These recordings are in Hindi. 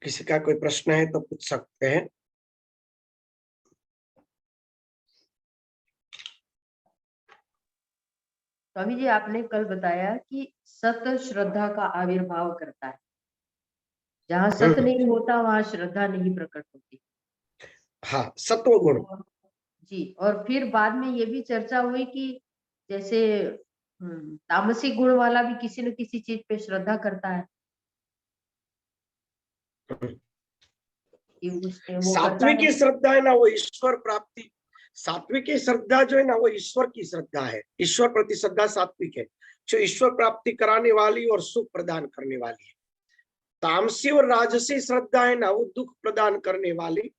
किसी का कोई प्रश्न है तो पूछ सकते हैं। स्वामी जी, आपने कल बताया कि सत श्रद्धा का आविर्भाव करता है। जहाँ सत नहीं होता वहां श्रद्धा नहीं प्रकट होती। हाँ, सत्व गुण। जी, और फिर बाद में ये भी चर्चा हुई कि जैसे तामसिक गुण वाला भी किसी न किसी चीज पे श्रद्धा करता है कि उसने वो करता सात्विक है। की श्रद्धा है ना, वो ईश्वर प्राप्ति। सात्विक की श्रद्धा जो है ना, वो ईश्वर की श्रद्धा है। ईश्वर प्रति श्रद्धा सात्विक है, जो ईश्वर प्राप्ति कराने वाली और सुख प्रदान करने वाली है। तामसी और राजसी श्रद्धा है ना, वो दुख प्रदान करने वाली,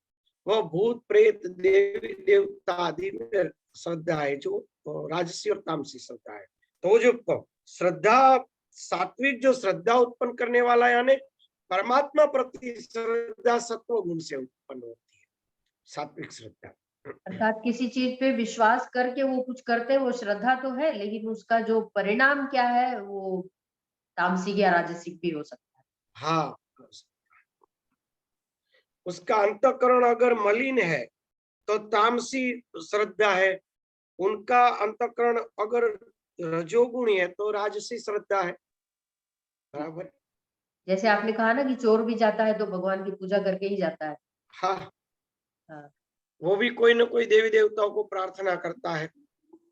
वो भूत प्रेत देवी देवता आदि में श्रद्धा है, जो राजसी और तामसी श्रद्धा है। तो वो जो श्रद्धा, सात्विक जो श्रद्धा उत्पन्न करने वाला, यानी परमात्मा प्रति श्रद्धा सत्व गुण से उत्पन्न होती है, सात्विक श्रद्धा। अर्थात किसी चीज पे विश्वास करके वो कुछ करते हैं, वो श्रद्धा तो है, लेकिन उसका जो परिणाम क्या है वो तामसिक या राजसिक भी हो सकता है। हाँ, उसका अंतःकरण अगर मलिन है तो तामसी श्रद्धा है, उनका अंतःकरण अगर रजोगुणी है तो राजसी श्रद्धा है। बराबर। जैसे आपने कहा ना कि चोर भी जाता है तो भगवान की पूजा करके ही जाता है। हाँ, हाँ, वो भी कोई ना कोई देवी देवताओं को प्रार्थना करता है,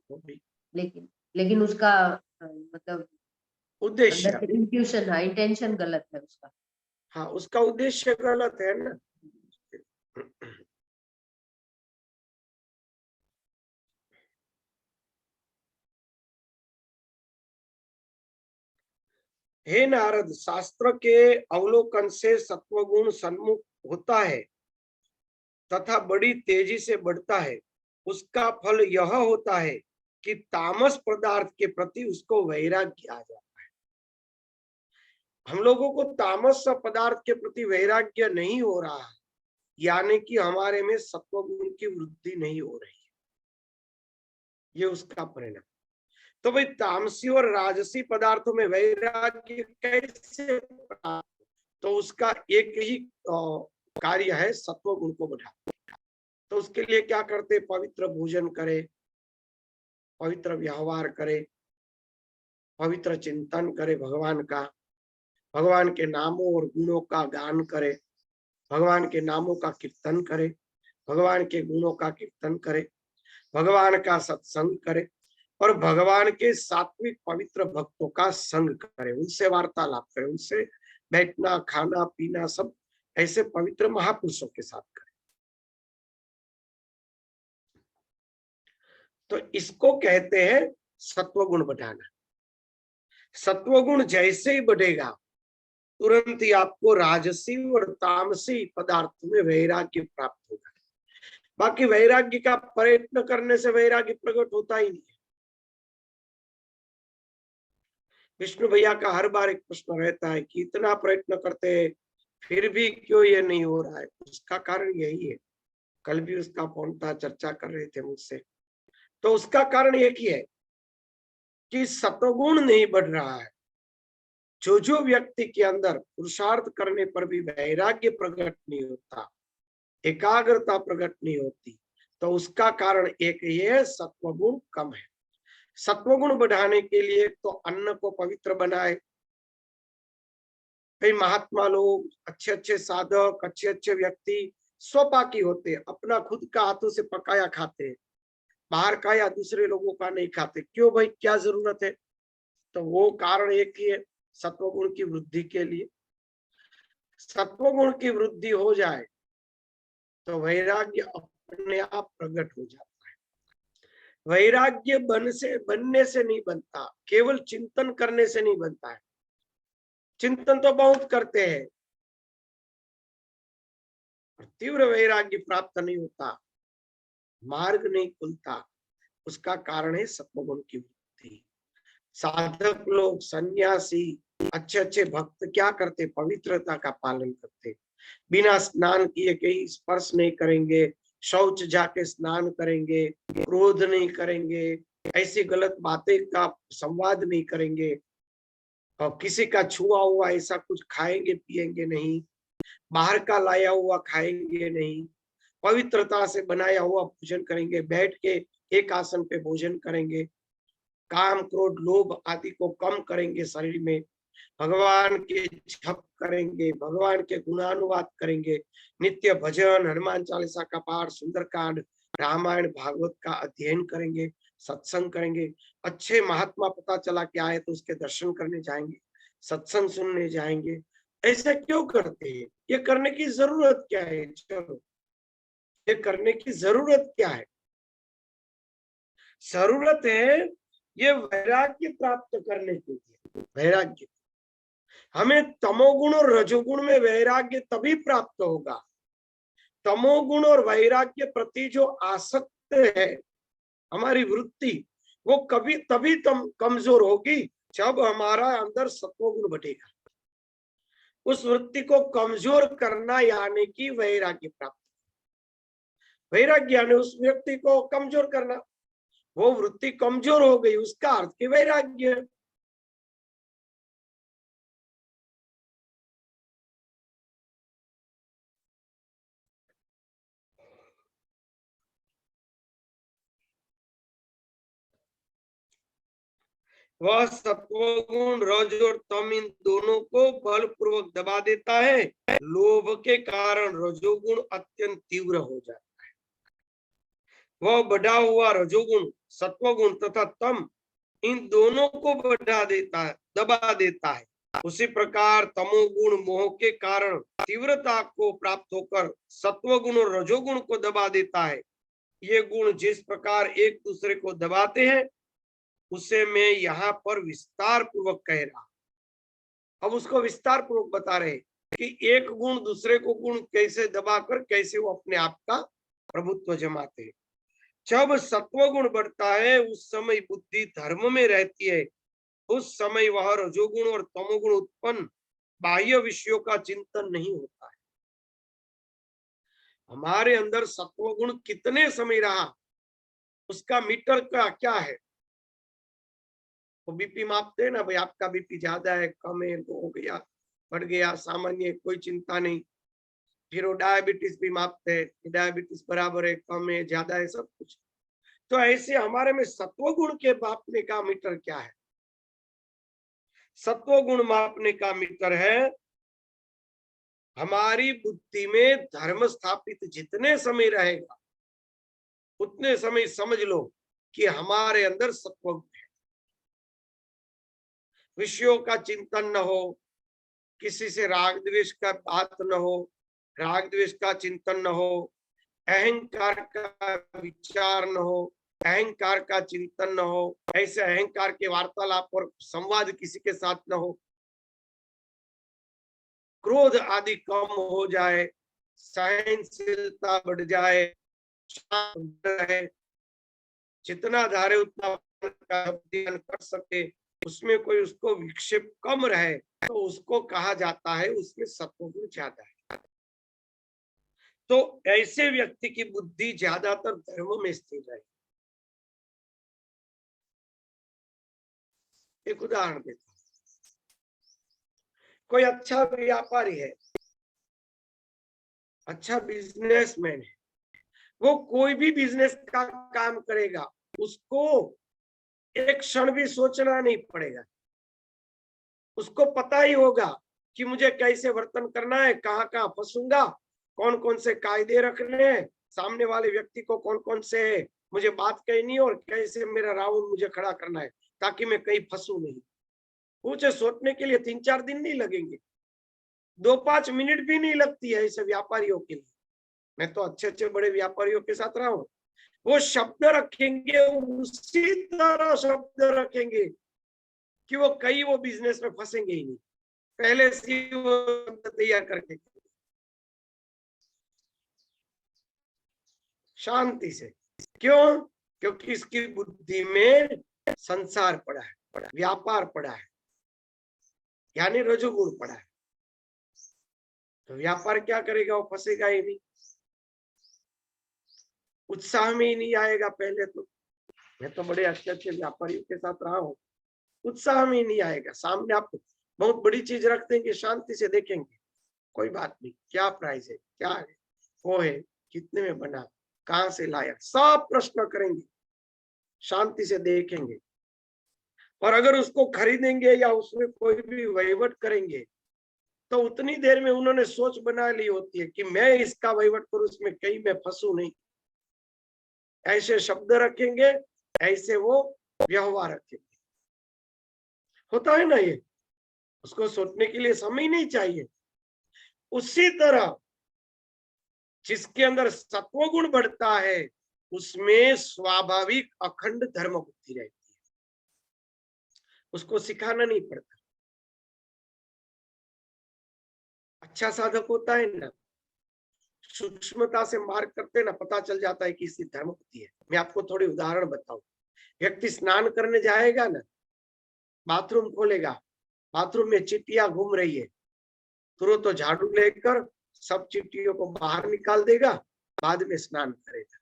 वो भी लेकिन उसका मतलब अंदर उद्देश्य। से इंट्यूशन है, इंटेंशन गलत है उसका। हाँ, उसका उद्देश्य गलत है ना। हे नारद, शास्त्र के अवलोकन से सत्वगुण सन्मुख होता है तथा बड़ी तेजी से बढ़ता है। उसका फल यह होता है कि तामस पदार्थ के प्रति उसको वैराग्य आ जाता है। हम लोगों को तामस पदार्थ के प्रति वैराग्य नहीं हो रहा है, यानी कि हमारे में सत्वगुण की वृद्धि नहीं हो रही है, ये उसका परिणाम। तो भाई तामसी और राजसी पदार्थों में वैराग्य कैसे प्राप्त? तो उसका एक ही कार्य है, सत्व गुण को बढ़ाना। तो उसके लिए क्या करते? पवित्र भोजन करे, पवित्र व्यवहार करे, पवित्र चिंतन करे भगवान का, भगवान के नामों और गुणों का गान करे, भगवान के नामों का कीर्तन करे, भगवान के गुणों का कीर्तन करे, भगवान का सत्संग करे, और भगवान के सात्विक पवित्र भक्तों का संग करे, उनसे वार्तालाप करे, उनसे बैठना खाना पीना सब ऐसे पवित्र महापुरुषों के साथ करे। तो इसको कहते हैं सत्वगुण बढ़ाना। सत्वगुण जैसे ही बढ़ेगा तुरंत ही आपको राजसी और तामसी पदार्थों में वैराग्य प्राप्त होगा। बाकी वैराग्य का प्रयत्न करने से वैराग्य प्रकट होता ही नहीं है। विष्णु भैया का हर बार एक प्रश्न रहता है कि इतना प्रयत्न करते हैं फिर भी क्यों ये नहीं हो रहा है। उसका कारण यही है, कल भी उसका फोन था, चर्चा कर रहे थे मुझसे। तो उसका कारण एक ही है कि सत्वगुण नहीं बढ़ रहा है। जो व्यक्ति के अंदर पुरुषार्थ करने पर भी वैराग्य प्रकट नहीं होता, एकाग्रता प्रकट नहीं होती, तो उसका कारण एक ही है, सत्वगुण कम है। सत्वगुण बढ़ाने के लिए तो अन्न को पवित्र बनाए। कई महात्मा लोग, अच्छे अच्छे साधक, अच्छे अच्छे व्यक्ति स्वपाकी होते हैं, अपना खुद का हाथों से पकाया खाते हैं, बाहर का या दूसरे लोगों का नहीं खाते। क्यों भाई, क्या जरूरत है? तो वो कारण एक ही है, सत्वगुण की वृद्धि के लिए। सत्वगुण की वृद्धि हो जाए तो वैराग्य अपने आप प्रकट हो जाता है। वैराग्य बनने से नहीं बनता, केवल चिंतन करने से नहीं बनता है। चिंतन तो बहुत करते हैं, तीव्र वैराग्य प्राप्त नहीं होता, मार्ग नहीं खुलता। उसका कारण है सत्वगुण की वृद्धि। साधक लोग, सन्यासी, अच्छे अच्छे भक्त क्या करते? पवित्रता का पालन करते, बिना स्नान किए कहीं स्पर्श नहीं करेंगे, शौच जाके स्नान करेंगे, क्रोध नहीं करेंगे, ऐसी गलत बातें का संवाद नहीं करेंगे, और किसी का छुआ हुआ ऐसा कुछ खाएंगे पिएंगे नहीं, बाहर का लाया हुआ खाएंगे नहीं, पवित्रता से बनाया हुआ भोजन करेंगे, बैठ के एक आसन पे भोजन करेंगे, काम क्रोध लोभ आदि को कम करेंगे शरीर में, भगवान के जप करेंगे, भगवान के गुणानुवाद करेंगे, नित्य भजन, हनुमान चालीसा का पाठ, सुंदरकांड, रामायण भागवत का अध्ययन करेंगे, सत्संग करेंगे। अच्छे महात्मा पता चला कि आए तो उसके दर्शन करने जाएंगे, सत्संग सुनने जाएंगे। ऐसा क्यों करते हैं? ये करने की जरूरत क्या है? चलो, ये करने की जरूरत क्या है? जरूरत है ये वैराग्य प्राप्त करने के लिए। वैराग्य, हमें तमोगुण और रजोगुण में वैराग्य तभी प्राप्त होगा। तमोगुण और वैराग्य प्रति जो आसक्त है हमारी वृत्ति, वो कभी तभी कमजोर होगी जब हमारा अंदर सत्वगुण बढ़ेगा। उस वृत्ति को कमजोर करना यानी कि वैराग्य प्राप्त। वैराग्य यानी उस व्यक्ति को कमजोर करना। वो वृत्ति कमजोर हो गई, उसका अर्थ की वैराग्य। वह सत्वगुण रज और तम इन दोनों को बलपूर्वक दबा देता है। लोभ के कारण रजोगुण अत्यंत तीव्र हो जाता है। वह बढ़ा हुआ रजोगुण, सत्वगुण तथा तम इन दोनों को बढ़ा देता है, दबा देता है। उसी प्रकार तमोगुण मोह के कारण तीव्रता को प्राप्त होकर सत्वगुण और रजोगुण को दबा देता है। ये गुण जिस प्रकार एक दूसरे को दबाते हैं उसे मैं यहाँ पर विस्तार पूर्वक कह रहा। अब उसको विस्तार पूर्वक बता रहे कि एक गुण दूसरे को गुण कैसे दबाकर कैसे वो अपने आप का प्रभुत्व जमाते हैं। जब सत्वगुण बढ़ता है उस समय बुद्धि धर्म में रहती है। उस समय वह रजोगुण और तमोगुण उत्पन्न बाह्य विषयों का चिंतन नहीं होता है। हमारे अंदर सत्वगुण कितने समय रहा उसका मीटर का क्या है? तो बीपी मापते हैं ना, भाई आपका बीपी ज्यादा है, कम है, तो हो गया, बढ़ गया, सामान्य, कोई चिंता नहीं। फिर वो डायबिटीज भी मापते हैं, डायबिटीज बराबर है, कम है, ज्यादा है, सब कुछ। तो ऐसे हमारे में सत्वगुण के मापने का मीटर क्या है? सत्वगुण मापने का मीटर है हमारी बुद्धि में धर्म स्थापित जितने समय रहेगा उतने समय समझ लो कि हमारे अंदर सत्वगुण है। विषयों का चिंतन न हो, किसी से राग द्वेष का बात न हो, राग द्वेष का चिंतन न हो, अहंकार का विचार न हो, अहंकार का चिंतन न हो, ऐसे अहंकार के वार्तालाप और संवाद किसी के साथ न हो, क्रोध आदि कम हो जाए, सहनशीलता बढ़ जाए, शांत रहे, जितना धारे उतना ध्यान कर सके, उसमें कोई उसको विक्षेप कम रहे, तो उसको कहा जाता है उसमें सत्वगुण ज्यादा है। तो ऐसे व्यक्ति की बुद्धि ज्यादातर धर्म में स्थिर रहेगी। एक उदाहरण देता हूं, कोई अच्छा व्यापारी है, अच्छा बिजनेसमैन है, वो कोई भी बिजनेस का काम करेगा, उसको एक क्षण भी सोचना नहीं पड़ेगा। उसको पता ही होगा कि मुझे कैसे वर्तन करना है, कहाँ कहाँ फंसूंगा, कौन कौन से कायदे रखने हैं, सामने वाले व्यक्ति को कौन कौन से मुझे बात कहनी है और कैसे मेरा राउंड मुझे खड़ा करना है ताकि मैं कहीं फंसू नहीं। मुझे सोचने के लिए 3-4 दिन नहीं लगेंगे, 2-5 मिनट भी नहीं लगती है ऐसे व्यापारियों के लिए। मैं तो अच्छे अच्छे बड़े व्यापारियों के साथ रहा हूँ, वो शब्द रखेंगे, उसी तरह शब्द रखेंगे कि वो कई वो बिजनेस में फंसेंगे ही नहीं, पहले से वो तैयार करके शांति से। क्यों? क्योंकि इसकी बुद्धि में संसार पड़ा है, व्यापार पड़ा है, यानी रजोगुण पड़ा है। तो व्यापार क्या करेगा? वो फंसेगा ही नहीं, उत्साह में ही नहीं आएगा। पहले तो मैं तो बड़े अच्छे अच्छे व्यापारियों के साथ रहा हूँ, उत्साह में ही नहीं आएगा। सामने आप बहुत बड़ी चीज रख देंगे, शांति से देखेंगे, कोई बात नहीं, क्या प्राइस है, क्या है, वो है, कितने में बना, कहाँ से लाया, सब प्रश्न करेंगे, शांति से देखेंगे। और अगर उसको खरीदेंगे या उसमें कोई भी वहीवट करेंगे तो उतनी देर में उन्होंने सोच बना ली होती है कि मैं इसका वहीवट करूं, उसमें कहीं मैं फंसू नहीं। ऐसे शब्द रखेंगे, ऐसे वो व्यवहार रखेंगे। होता है ना ये, उसको सोचने के लिए समय नहीं चाहिए। उसी तरह जिसके अंदर सत्व गुण बढ़ता है उसमें स्वाभाविक अखंड धर्म बुद्धि रहती है, उसको सिखाना नहीं पड़ता। अच्छा साधक होता है ना, सूक्ष्मता से मार्ग करते ना पता चल जाता है कि इसकी धर्म बुद्धि है। मैं आपको थोड़ी उदाहरण बताऊं। व्यक्ति स्नान करने जाएगा ना, बाथरूम खोलेगा, बाथरूम में चिट्टियां घूम रही है, तुरंत तो झाड़ू लेकर सब चिट्टियों को बाहर निकाल देगा, बाद में स्नान करेगा।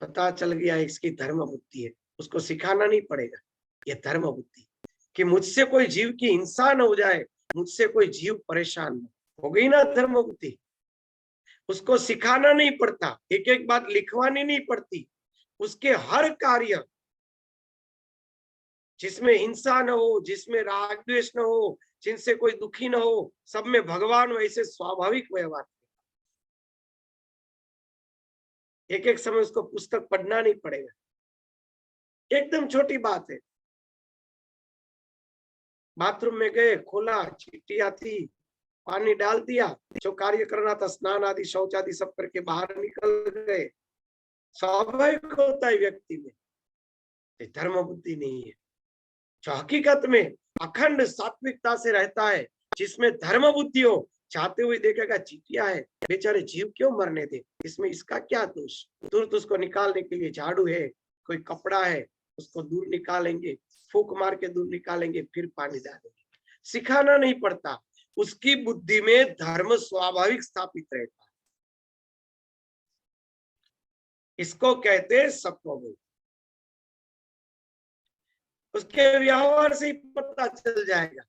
पता चल गया इसकी धर्म बुद्धि है, उसको सिखाना नहीं पड़ेगा। ये धर्म बुद्धि कि मुझसे कोई जीव की हिंसा न हो जाए, मुझसे कोई जीव परेशान न हो, गई ना धर्म बुद्धि। उसको सिखाना नहीं पड़ता, एक एक बात लिखवानी नहीं पड़ती। उसके हर कार्य जिसमें हिंसा न हो, जिसमें राग द्वेष न हो, जिनसे कोई दुखी न हो, सब में भगवान वैसे स्वाभाविक व्यवहार। एक एक समय उसको पुस्तक पढ़ना नहीं पड़ेगा, एकदम छोटी बात है। बाथरूम में गए, खोला, चिट्टियां थी, पानी डाल दिया, जो कार्य करना था स्नान आदि शौच आदि सब करके बाहर निकल गए। स्वाभाविक होता है व्यक्ति में, ये धर्म बुद्धि नहीं है। जो हकीकत में अखंड सात्विकता से रहता है, जिसमें धर्म बुद्धि हो, चाहते हुए देखेगा चिटिया है, बेचारे जीव क्यों मरने दे, इसमें इसका क्या दोष। तुरंत उसको निकालने के लिए झाड़ू है, कोई कपड़ा है, उसको दूर निकालेंगे, फूक मार के दूर निकालेंगे, फिर पानी डालेंगे। सिखाना नहीं पड़ता, उसकी बुद्धि में धर्म स्वाभाविक स्थापित रहता है। इसको कहते हैं सत्वगुण। उसके व्यवहार से ही पता चल जाएगा,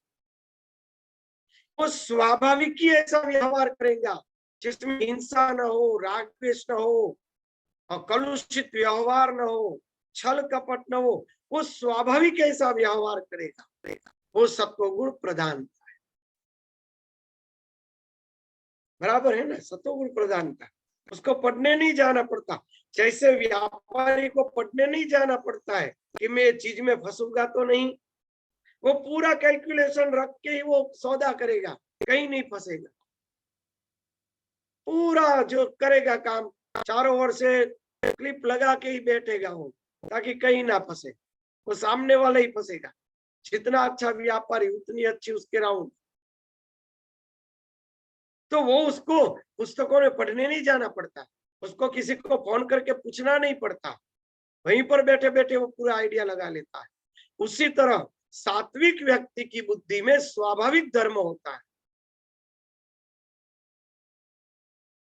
वो स्वाभाविक ही ऐसा व्यवहार करेगा जिसमें हिंसा न हो, राग द्वेष न हो, और कलुषित व्यवहार न हो, छल कपट न हो। वो स्वाभाविक ऐसा व्यवहार करेगा, वो सत्वगुण प्रधानता है। बराबर है ना, सत्वगुण प्रधानता। उसको पढ़ने नहीं जाना पड़ता, जैसे व्यापारी को पढ़ने नहीं जाना पड़ता है कि मैं चीज में फंसूंगा तो नहीं। वो पूरा कैलकुलेशन रख के ही वो सौदा करेगा, कहीं नहीं फंसेगा। पूरा जो करेगा काम, चारों ओर से क्लिप लगा के ही बैठेगा वो, ताकि कहीं ना फंसे। वो सामने वाला ही फंसेगा। जितना अच्छा व्यापारी उतनी अच्छी उसके राउंड। तो वो उसको पुस्तकों में पढ़ने नहीं जाना पड़ता, उसको किसी को फोन करके पूछना नहीं पड़ता, वहीं पर बैठे बैठे वो पूरा आइडिया लगा लेता है। उसी तरह सात्विक व्यक्ति की बुद्धि में स्वाभाविक धर्म होता है।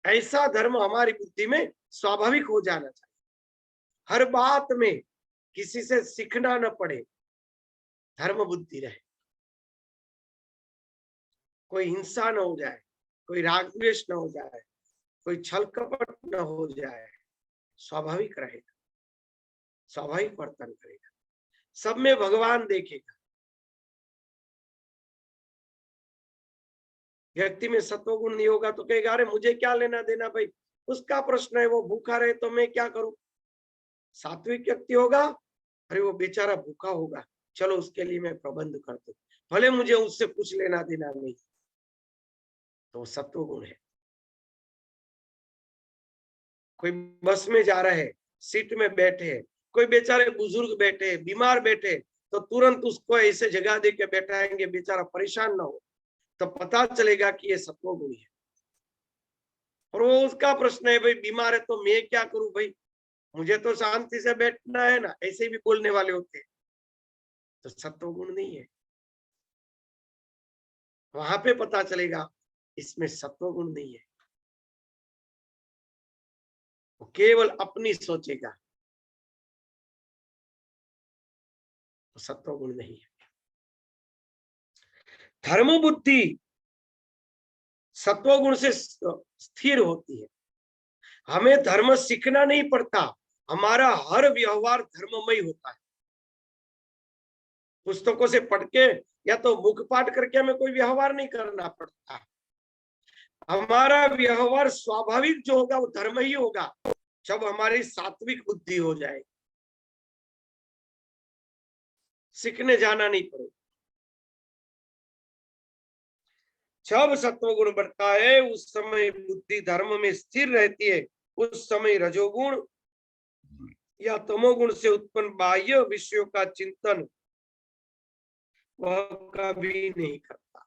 ऐसा धर्म हमारी बुद्धि में स्वाभाविक हो जाना चाहिए। हर बात में किसी से सीखना न पड़े, धर्म बुद्धि रहे। कोई हिंसा न हो जाए, कोई राग द्वेष न हो जाए, कोई छल कपट न हो जाए, स्वाभाविक रहेगा, स्वाभाविक वर्तन करेगा, सब में भगवान देखेगा। व्यक्ति में सत्वगुण नहीं होगा तो कहेगा अरे मुझे क्या लेना देना भाई, उसका प्रश्न है, वो भूखा रहे तो मैं क्या करूं। सात्विक व्यक्ति होगा, अरे वो बेचारा भूखा होगा, चलो उसके लिए मैं प्रबंध कर दूं, भले मुझे उससे कुछ लेना देना नहीं। तो सत्वगुण है। कोई बस में जा रहे हैं, सीट में बैठे हैं, कोई बेचारे बुजुर्ग बैठे, बीमार बैठे, तो तुरंत उसको ऐसे जगह दे के बैठाएंगे बेचारा परेशान ना हो, तो पता चलेगा कि ये सत्वगुण है। और वो उसका प्रश्न है भाई बीमार है तो मैं क्या करूं भाई, मुझे तो शांति से बैठना है ना, ऐसे भी बोलने वाले होते हैं। तो सत्वगुण नहीं है, वहां पे पता चलेगा इसमें सत्वगुण नहीं है। वो केवल अपनी सोचेगा, तो सत्वगुण नहीं है। धर्म बुद्धि सत्वगुण से स्थिर होती है। हमें धर्म सीखना नहीं पड़ता, हमारा हर व्यवहार धर्ममय होता है। पुस्तकों से पढ़ के या तो मुख पाठ करके हमें कोई व्यवहार नहीं करना पड़ता। हमारा व्यवहार स्वाभाविक जो होगा वो धर्म ही होगा, जब हमारी सात्विक बुद्धि हो जाए। सीखने जाना नहीं पड़ेगा। जब सत्वगुण बढ़ता है उस समय बुद्धि धर्म में स्थिर रहती है। उस समय रजोगुण या तमोगुण से उत्पन्न बाह्य विषयों का चिंतन वह कभी नहीं करता।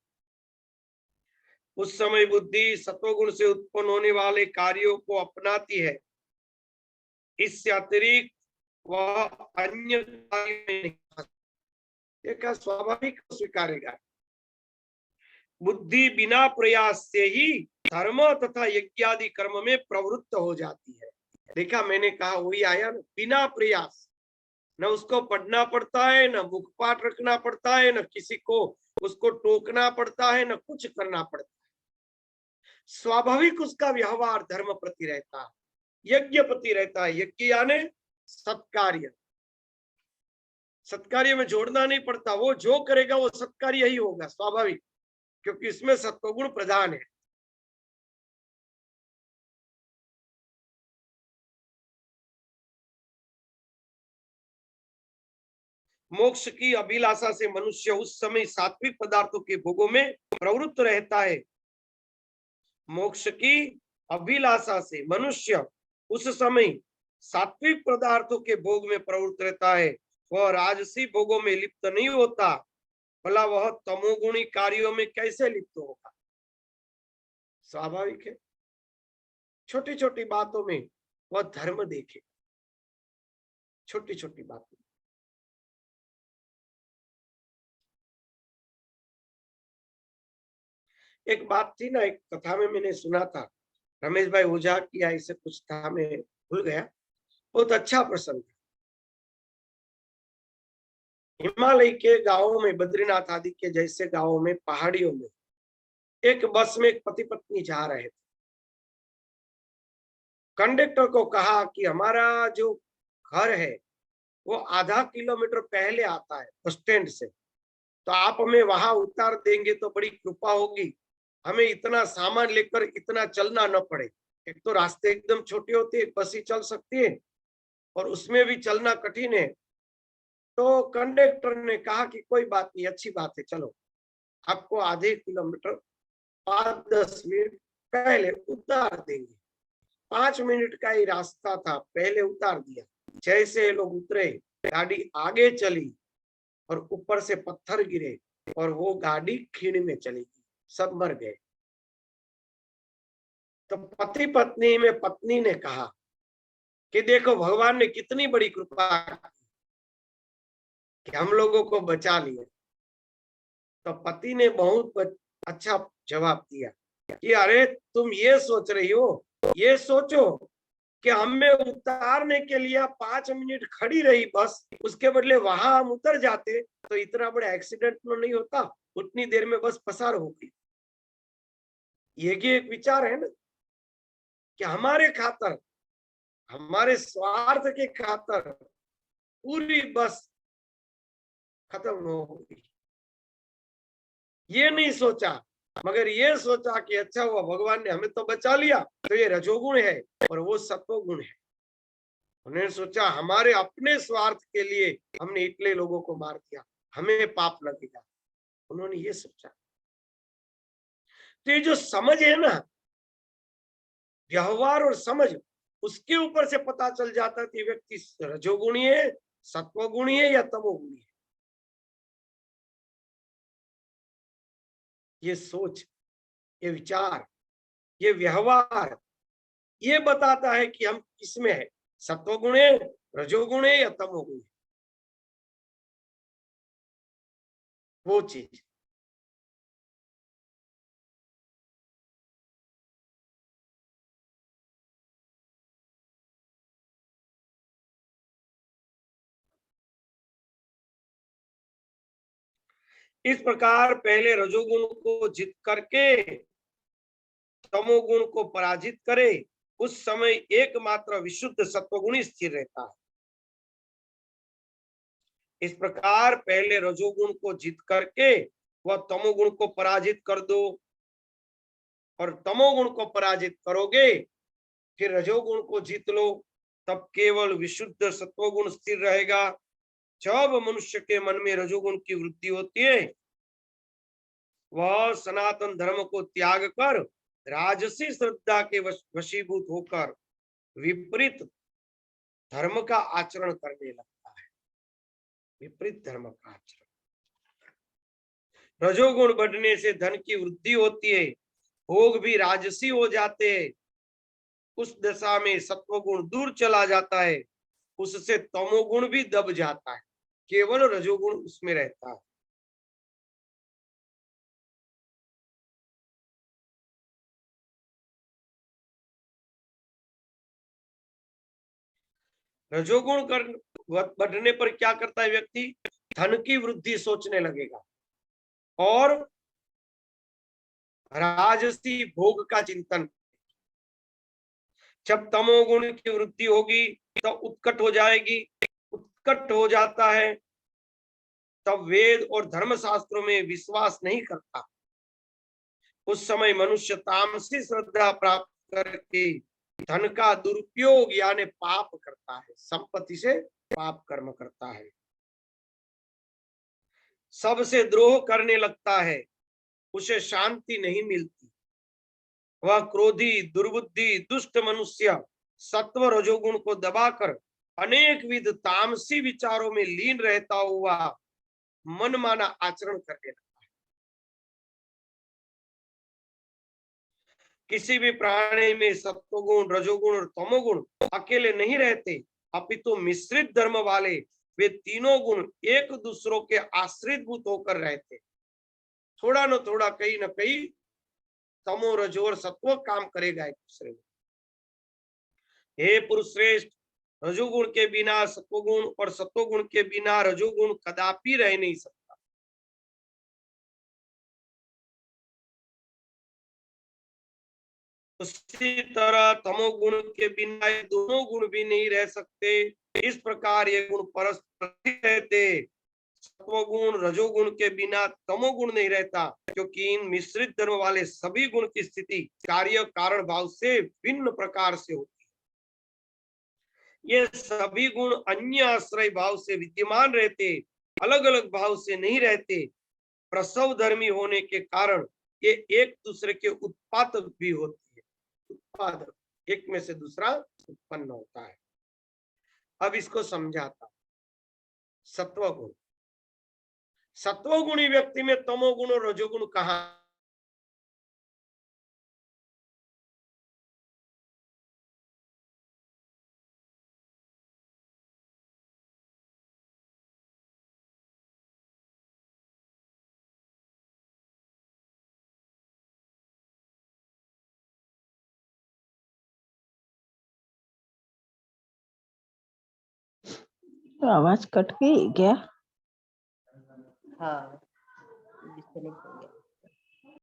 उस समय बुद्धि सत्वगुण से उत्पन्न होने वाले कार्यों को अपनाती है। इससे अतिरिक्त वह अन्य कार्य में नहीं फंसती। ये स्वाभाविक स्वीकारेगा। बुद्धि बिना प्रयास से ही धर्म तथा यज्ञादि कर्म में प्रवृत्त हो जाती है। देखा, मैंने कहा वही आया ना, बिना प्रयास। न उसको पढ़ना पड़ता है, न मुख पाठ रखना पड़ता है, न किसी को उसको टोकना पड़ता है, न कुछ करना पड़ता है। स्वाभाविक उसका व्यवहार धर्म प्रति रहता है, यज्ञ प्रति रहता है। यज्ञ यानी सत्कार्य। सत्कार्य में जोड़ना नहीं पड़ता, वो जो करेगा वो सत्कार्य ही होगा, स्वाभाविक, क्योंकि इसमें सत्वगुण प्रधान है। मोक्ष की अभिलाषा से मनुष्य उस समय सात्विक पदार्थों के भोगों में प्रवृत्त रहता है। मोक्ष की अभिलाषा से मनुष्य उस समय सात्विक पदार्थों के भोग में प्रवृत्त रहता है। वह राजसी भोगों में लिप्त नहीं होता। भला वह तमोगुणी कार्यों में कैसे लिप्त होगा? स्वाभाविक है, छोटी छोटी बातों में वह धर्म देखे, छोटी छोटी बातों। एक बात थी ना, एक कथा में मैंने सुना था, रमेश भाई ओझा की ऐसे कुछ था, मैं भूल गया। बहुत अच्छा प्रसंग। हिमालय के गांवों में, बद्रीनाथ आदि के जैसे गांवों में, पहाड़ियों में एक बस में एक पति पत्नी जा रहे थे। कंडक्टर को कहा कि हमारा जो घर है वो आधा किलोमीटर पहले आता है बस स्टैंड से, तो आप हमें वहां उतार देंगे तो बड़ी कृपा होगी, हमें इतना सामान लेकर इतना चलना न पड़े। एक तो रास्ते एकदम छोटे होते हैं, बस ही चल सकती है और उसमें भी चलना कठिन है। तो कंडक्टर ने कहा कि कोई बात नहीं, अच्छी बात है, चलो आपको आधे किलोमीटर 5-10 मिनट पहले उतार देंगे। 5 मिनट का ही रास्ता था, पहले उतार दिया। जैसे लोग उतरे, गाड़ी आगे चली और ऊपर से पत्थर गिरे और वो गाड़ी खीण में चली गई, सब मर गए। तो पति पत्नी में पत्नी ने कहा कि देखो भगवान ने कितनी बड़ी कृपा कि हम लोगों को बचा लिया। तो पति ने बहुत अच्छा जवाब दिया कि अरे तुम ये सोच रही हो, ये सोचो कि हमें उतारने के लिए 5 मिनट खड़ी रही बस, उसके बदले वहां हम उतर जाते तो इतना बड़ा एक्सीडेंट तो नहीं होता, उतनी देर में बस पसार हो गई। ये एक विचार है ना कि हमारे खातर, हमारे स्वार्थ के खातर पूरी बस खत्म हो गई। ये नहीं सोचा, मगर ये सोचा कि अच्छा हुआ भगवान ने हमें तो बचा लिया, तो ये रजोगुण है और वो सत्वगुण है। उन्होंने सोचा हमारे अपने स्वार्थ के लिए हमने इतने लोगों को मार दिया, हमें पाप लगेगा, उन्होंने ये सोचा। तो ये जो समझ है ना, व्यवहार और समझ, उसके ऊपर से पता चल जाता कि व्यक्ति रजोगुणी है, सत्वगुणी है या तमोगुणी है। ये सोच, ये विचार, ये व्यवहार, ये बताता है कि हम किसमें है, सत्वगुण है, रजोगुण है या तमोगुण है। वो चीज। इस प्रकार पहले रजोगुण को जीत करके तमोगुण को पराजित करे, उस समय एकमात्र विशुद्ध सत्वगुण ही स्थिर रहता है। इस प्रकार पहले रजोगुण को जीत करके वह तमोगुण को पराजित कर दो, और तमोगुण को पराजित करोगे फिर रजोगुण को जीत लो, तब केवल विशुद्ध सत्वगुण स्थिर रहेगा। जब मनुष्य के मन में रजोगुण की वृद्धि होती है, वह सनातन धर्म को त्याग कर राजसी श्रद्धा के वशीभूत होकर विपरीत धर्म का आचरण करने लगता है। विपरीत धर्म का आचरण। रजोगुण बढ़ने से धन की वृद्धि होती है, भोग भी राजसी हो जाते हैं। उस दशा में सत्वगुण दूर चला जाता है, उससे तमोगुण भी दब जाता है, केवल रजोगुण उसमें रहता है। रजोगुण बढ़ने पर क्या करता है व्यक्ति? धन की वृद्धि सोचने लगेगा और राजसी भोग का चिंतन। जब तमोगुण की वृद्धि होगी तो उत्कट हो जाएगी, उत्कट हो जाता है तब वेद और धर्मशास्त्रों में विश्वास नहीं करता। उस समय मनुष्य तामसी श्रद्धा प्राप्त करके धन का दुरुपयोग यानी पाप करता है, संपत्ति से पाप कर्म करता है, सबसे द्रोह करने लगता है, उसे शांति नहीं मिलती। वह क्रोधी, दुर्बुद्धि, दुष्ट मनुष्य सत्व रजोगुण को दबाकर अनेक विध तामसी विचारों में लीन रहता हुआ मनमाना आचरण करने लगता है। किसी भी प्राणी में सत्वगुण, रजोगुण और तमोगुण अकेले नहीं रहते, अपितु मिश्रित धर्म वाले वे तीनों गुण एक दूसरों के आश्रितभूत होकर रहते। थोड़ा न थोड़ा कहीं न कहीं तमो, रजो और सत्व काम करेगा एक दूसरे में। हे पुरुष श्रेष्ठ, रजोगुण के बिना सत्वगुण और सत्वगुण के बिना रजोगुण कदापि रह नहीं सकता। उसी तरह तमोगुण के बिना ये दोनों गुण भी नहीं रह सकते। इस प्रकार ये गुण परस्पर रहते। सत्वगुण रजोगुण के बिना तमोगुण नहीं रहता, क्योंकि इन मिश्रित धर्म वाले सभी गुण की स्थिति कार्य कारण भाव से भिन्न प्रकार से होती है। ये सभी गुण अन्य आश्रय भाव से विद्यमान रहते, अलग अलग भाव से नहीं रहते। प्रसव धर्मी होने के कारण ये एक दूसरे के उत्पादक भी होते हैं। उत्पादक, एक में से दूसरा उत्पन्न होता है। अब इसको समझाता। सत्वगुण, सत्वगुणी व्यक्ति में तमोगुण और रजोगुण कहाँ? तो आवाज कट गई क्या? हाँ, disconnect हो गया।